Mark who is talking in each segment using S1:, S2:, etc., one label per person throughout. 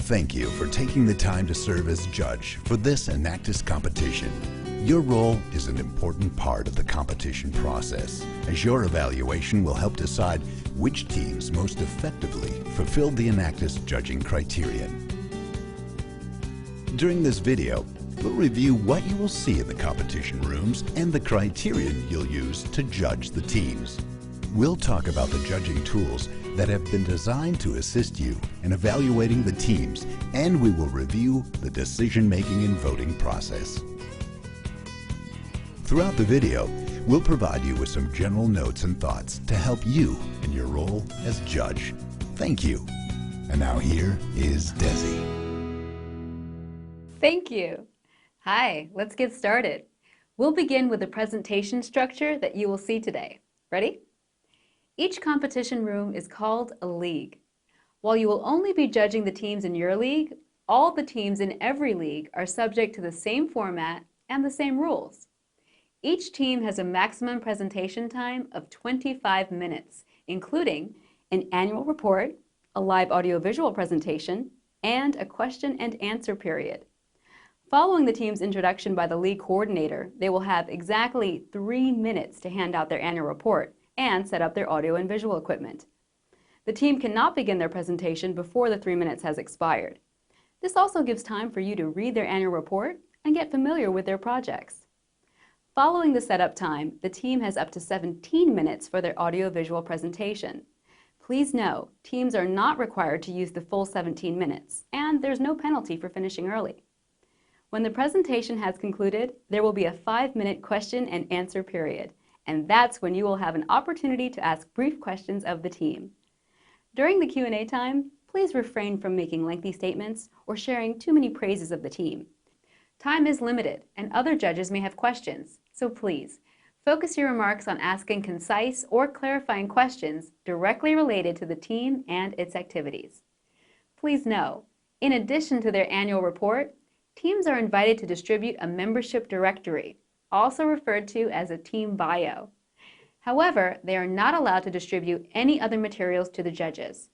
S1: Thank you for taking the time to serve as judge for this Enactus competition. Your role is an important part of the competition process, as your evaluation will help decide which teams most effectively fulfilled the Enactus judging criterion. During this video, we'll review what you will see in the competition rooms and the criterion you'll use to judge the teams. We'll talk about the judging tools that have been designed to assist you in evaluating the teams, and we will review the decision-making and voting process. Throughout the video, we'll provide you with some general notes and thoughts to help you in your role as judge. Thank you. And now here is Desi.
S2: Thank you. Hi, let's get started. We'll begin with the presentation structure that you will see today. Ready? Each competition room is called a league. While you will only be judging the teams in your league, all the teams in every league are subject to the same format and the same rules. Each team has a maximum presentation time of 25 minutes, including an annual report, a live audiovisual presentation, and a question and answer period. Following the team's introduction by the league coordinator, they will have exactly 3 minutes to hand out their annual report and set up their audio and visual equipment. The team cannot begin their presentation before the 3 minutes has expired. This also gives time for you to read their annual report and get familiar with their projects. Following the setup time, the team has up to 17 minutes for their audio-visual presentation. Please know, teams are not required to use the full 17 minutes, and there's no penalty for finishing early. When the presentation has concluded, there will be a 5-minute question and answer period, and that's when you will have an opportunity to ask brief questions of the team. During the Q&A time, please refrain from making lengthy statements or sharing too many praises of the team. Time is limited, and other judges may have questions, so please focus your remarks on asking concise or clarifying questions directly related to the team and its activities. Please know, in addition to their annual report, teams are invited to distribute a membership directory, also referred to as a team bio. However, they are not allowed to distribute any other materials to the judges.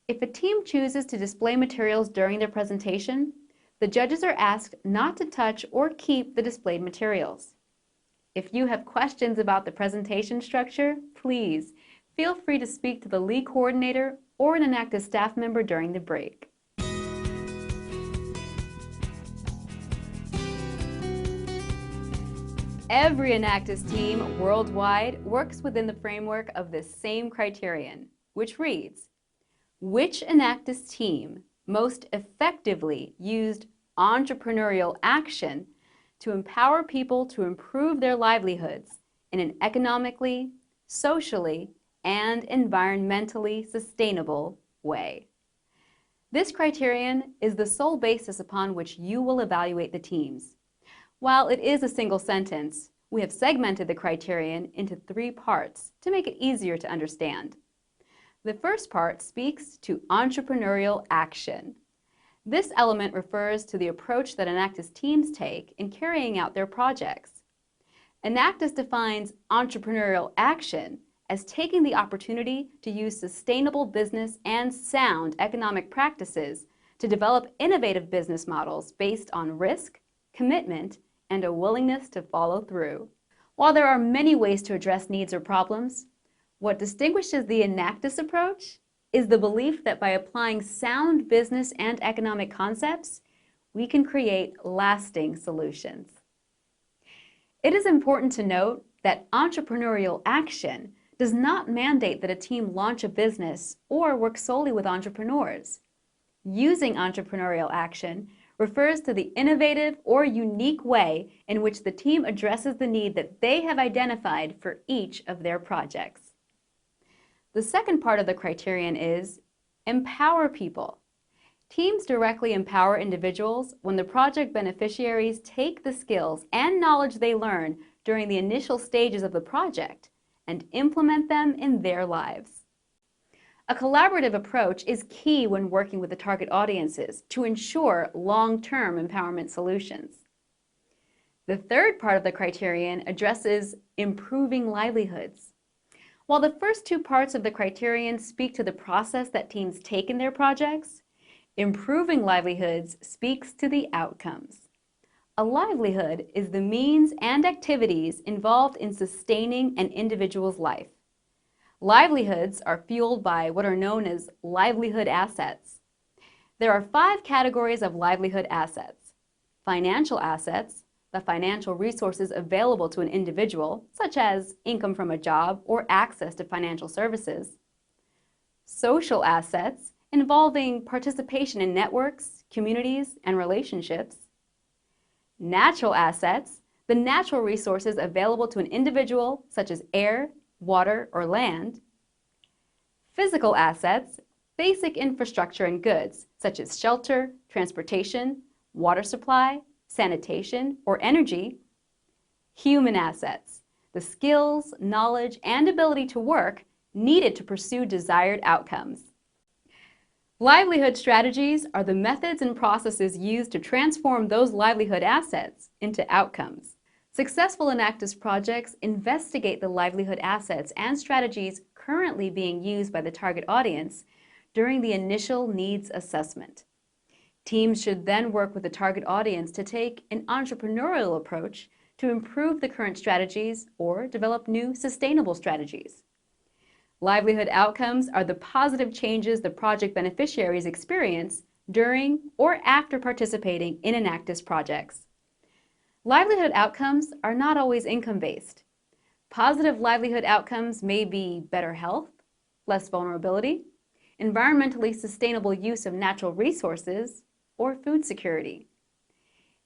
S2: If a team chooses to display materials during their presentation, the judges are asked not to touch or keep the displayed materials. If you have questions about the presentation structure, please feel free to speak to the league coordinator or an Enactus staff member during the break. Every Enactus team worldwide works within the framework of this same criterion, which reads, which Enactus team most effectively used entrepreneurial action to empower people to improve their livelihoods in an economically, socially, and environmentally sustainable way. This criterion is the sole basis upon which you will evaluate the teams. While it is a single sentence, we have segmented the criterion into 3 parts to make it easier to understand. The first part speaks to entrepreneurial action. This element refers to the approach that Enactus teams take in carrying out their projects. Enactus defines entrepreneurial action as taking the opportunity to use sustainable business and sound economic practices to develop innovative business models based on risk, commitment, and a willingness to follow through. While there are many ways to address needs or problems, what distinguishes the Enactus approach is the belief that by applying sound business and economic concepts, we can create lasting solutions. It is important to note that entrepreneurial action does not mandate that a team launch a business or work solely with entrepreneurs. Using entrepreneurial action refers to the innovative or unique way in which the team addresses the need that they have identified for each of their projects. The second part of the criterion is empower people. Teams directly empower individuals when the project beneficiaries take the skills and knowledge they learn during the initial stages of the project and implement them in their lives. A collaborative approach is key when working with the target audiences to ensure long-term empowerment solutions. The third part of the criterion addresses improving livelihoods. While the first 2 parts of the criterion speak to the process that teams take in their projects, Improving livelihoods speaks to the outcomes. A livelihood is the means and activities involved in sustaining an individual's life. Livelihoods are fueled by what are known as livelihood assets. There are 5 categories of livelihood assets. Financial assets, the financial resources available to an individual, such as income from a job or access to financial services. Social assets, involving participation in networks, communities, and relationships. Natural assets, the natural resources available to an individual, such as air, water, or land. Physical assets, basic infrastructure and goods, such as shelter, transportation, water supply, sanitation, or energy. Human assets, the skills, knowledge, and ability to work needed to pursue desired outcomes. Livelihood strategies are the methods and processes used to transform those livelihood assets into outcomes. Successful Enactus projects investigate the livelihood assets and strategies currently being used by the target audience during the initial needs assessment. Teams should then work with the target audience to take an entrepreneurial approach to improve the current strategies or develop new sustainable strategies. Livelihood outcomes are the positive changes the project beneficiaries experience during or after participating in Enactus projects. Livelihood outcomes are not always income-based. Positive livelihood outcomes may be better health, less vulnerability, environmentally sustainable use of natural resources, or food security.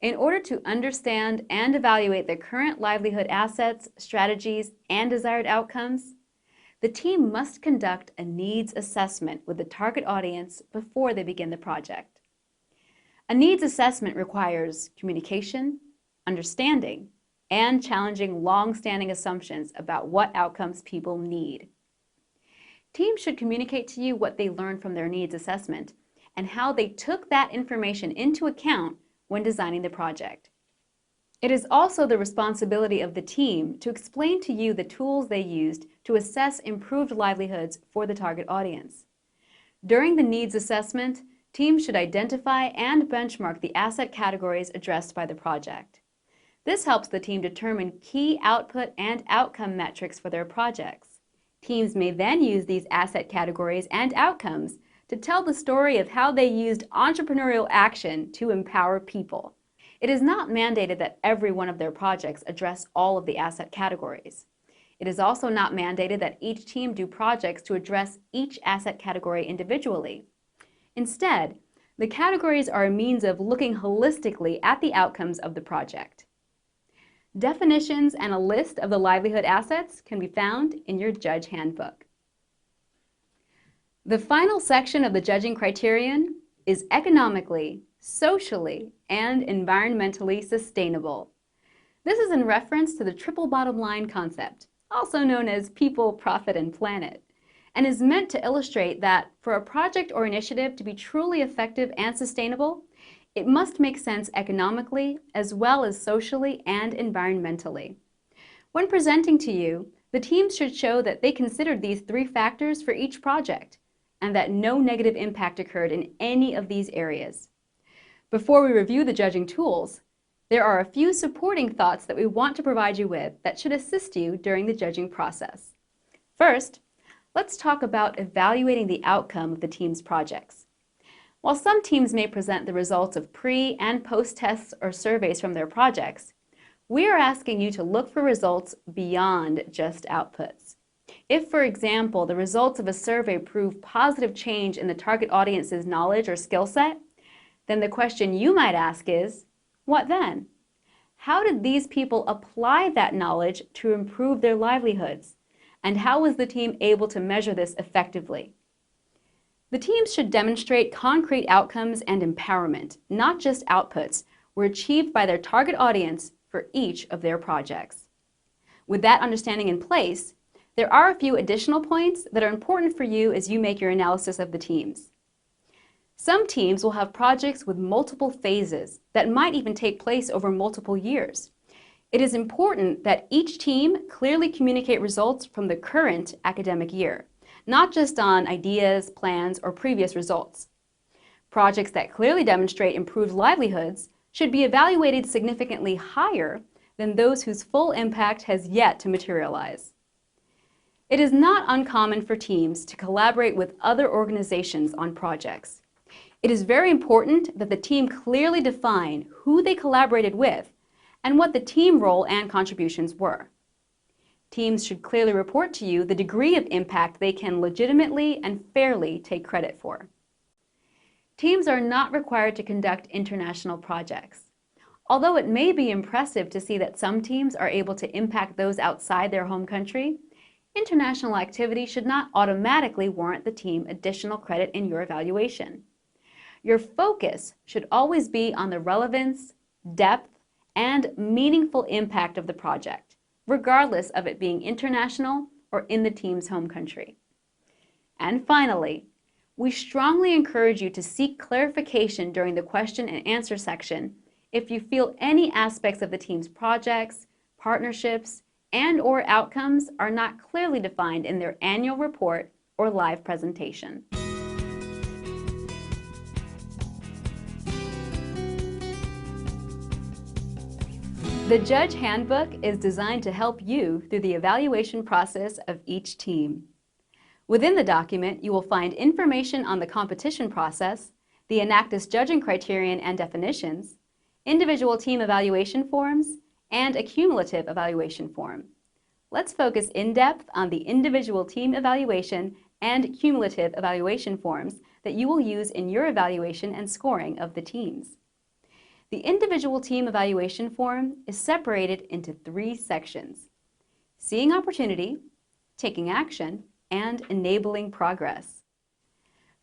S2: In order to understand and evaluate the current livelihood assets, strategies, and desired outcomes, the team must conduct a needs assessment with the target audience before they begin the project. A needs assessment requires communication, understanding, and challenging long-standing assumptions about what outcomes people need. Teams should communicate to you what they learned from their needs assessment and how they took that information into account when designing the project. It is also the responsibility of the team to explain to you the tools they used to assess improved livelihoods for the target audience. During the needs assessment, teams should identify and benchmark the asset categories addressed by the project. This helps the team determine key output and outcome metrics for their projects. Teams may then use these asset categories and outcomes to tell the story of how they used entrepreneurial action to empower people. It is not mandated that every one of their projects address all of the asset categories. It is also not mandated that each team do projects to address each asset category individually. Instead, the categories are a means of looking holistically at the outcomes of the project. Definitions and a list of the livelihood assets can be found in your Judge Handbook. The final section of the judging criterion is economically, socially, and environmentally sustainable. This is in reference to the triple bottom line concept, also known as people, profit, and planet, and is meant to illustrate that for a project or initiative to be truly effective and sustainable, it must make sense economically as well as socially and environmentally. When presenting to you, the teams should show that they considered these 3 factors for each project and that no negative impact occurred in any of these areas. Before we review the judging tools, there are a few supporting thoughts that we want to provide you with that should assist you during the judging process. First, let's talk about evaluating the outcome of the team's projects. While some teams may present the results of pre- and post-tests or surveys from their projects, we are asking you to look for results beyond just outputs. If, for example, the results of a survey prove positive change in the target audience's knowledge or skill set, then the question you might ask is, what then? How did these people apply that knowledge to improve their livelihoods? And how was the team able to measure this effectively? The teams should demonstrate concrete outcomes and empowerment, not just outputs, were achieved by their target audience for each of their projects. With that understanding in place, there are a few additional points that are important for you as you make your analysis of the teams. Some teams will have projects with multiple phases that might even take place over multiple years. It is important that each team clearly communicate results from the current academic year, not just on ideas, plans, or previous results. Projects that clearly demonstrate improved livelihoods should be evaluated significantly higher than those whose full impact has yet to materialize. It is not uncommon for teams to collaborate with other organizations on projects. It is very important that the team clearly define who they collaborated with and what the team role and contributions were. Teams should clearly report to you the degree of impact they can legitimately and fairly take credit for. Teams are not required to conduct international projects. Although it may be impressive to see that some teams are able to impact those outside their home country, international activity should not automatically warrant the team additional credit in your evaluation. Your focus should always be on the relevance, depth, and meaningful impact of the project, regardless of it being international or in the team's home country. And finally, we strongly encourage you to seek clarification during the question and answer section if you feel any aspects of the team's projects, partnerships, and/or outcomes are not clearly defined in their annual report or live presentation. The Judge Handbook is designed to help you through the evaluation process of each team. Within the document, you will find information on the competition process, the Enactus judging criterion and definitions, individual team evaluation forms, and a cumulative evaluation form. Let's focus in depth on the individual team evaluation and cumulative evaluation forms that you will use in your evaluation and scoring of the teams. The individual team evaluation form is separated into 3 sections: seeing opportunity, taking action, and enabling progress.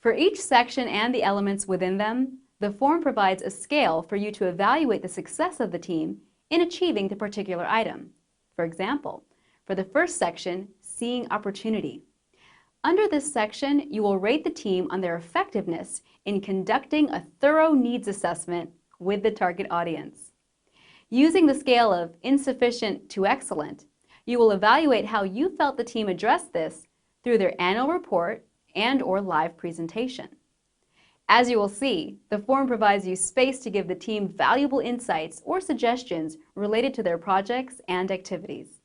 S2: For each section and the elements within them, the form provides a scale for you to evaluate the success of the team in achieving the particular item. For example, for the first section, seeing opportunity. Under this section, you will rate the team on their effectiveness in conducting a thorough needs assessment with the target audience. Using the scale of insufficient to excellent, you will evaluate how you felt the team addressed this through their annual report and/or live presentation. As you will see, the form provides you space to give the team valuable insights or suggestions related to their projects and activities.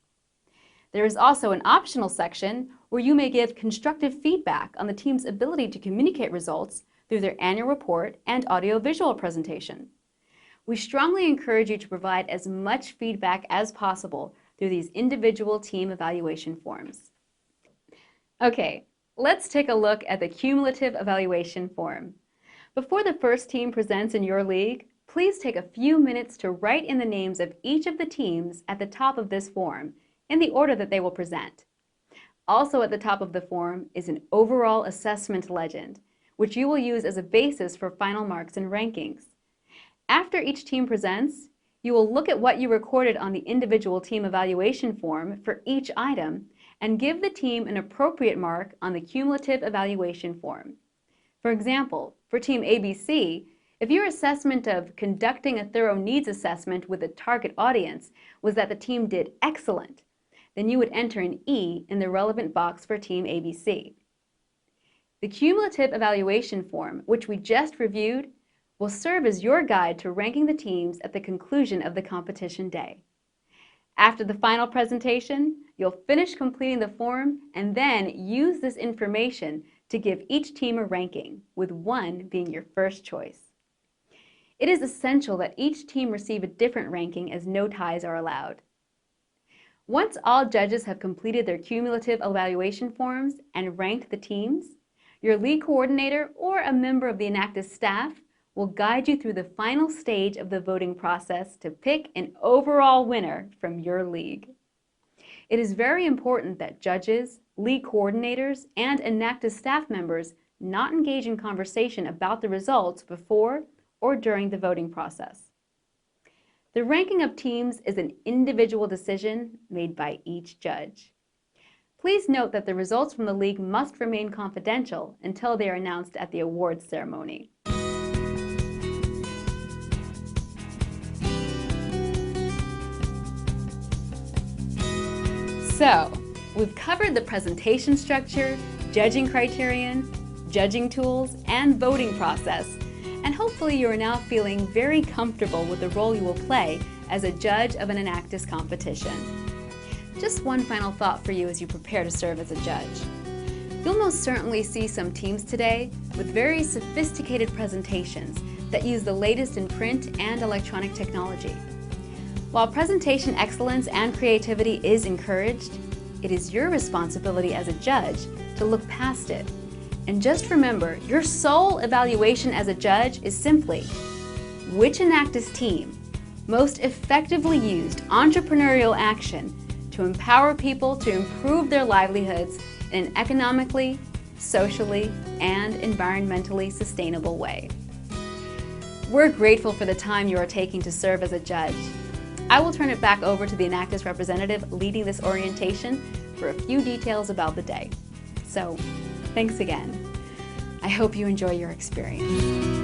S2: There is also an optional section where you may give constructive feedback on the team's ability to communicate results through their annual report and audiovisual presentation. We strongly encourage you to provide as much feedback as possible through these individual team evaluation forms. Okay, let's take a look at the cumulative evaluation form. Before the first team presents in your league, please take a few minutes to write in the names of each of the teams at the top of this form in the order that they will present. Also at the top of the form is an overall assessment legend, which you will use as a basis for final marks and rankings. After each team presents, you will look at what you recorded on the individual team evaluation form for each item and give the team an appropriate mark on the cumulative evaluation form. For example, for Team ABC, if your assessment of conducting a thorough needs assessment with a target audience was that the team did excellent, then you would enter an E in the relevant box for Team ABC. The cumulative evaluation form, which we just reviewed, will serve as your guide to ranking the teams at the conclusion of the competition day. After the final presentation, you'll finish completing the form and then use this information to give each team a ranking, with 1 being your first choice. It is essential that each team receive a different ranking as no ties are allowed. Once all judges have completed their cumulative evaluation forms and ranked the teams, your league coordinator or a member of the Enactus staff will guide you through the final stage of the voting process to pick an overall winner from your league. It is very important that judges, league coordinators, and Enactus staff members not engage in conversation about the results before or during the voting process. The ranking of teams is an individual decision made by each judge. Please note that the results from the league must remain confidential until they are announced at the awards ceremony. So, we've covered the presentation structure, judging criterion, judging tools, and voting process hopefully you are now feeling very comfortable with the role you will play as a judge of an Enactus competition. Just one final thought for you as you prepare to serve as a judge. You'll most certainly see some teams today with very sophisticated presentations that use the latest in print and electronic technology. While presentation excellence and creativity is encouraged, it is your responsibility as a judge to look past it. And just remember, your sole evaluation as a judge is simply, which Enactus team most effectively used entrepreneurial action to empower people to improve their livelihoods in an economically, socially, and environmentally sustainable way. We're grateful for the time you are taking to serve as a judge. I will turn it back over to the Enactus representative leading this orientation for a few details about the day. So, thanks again. I hope you enjoy your experience.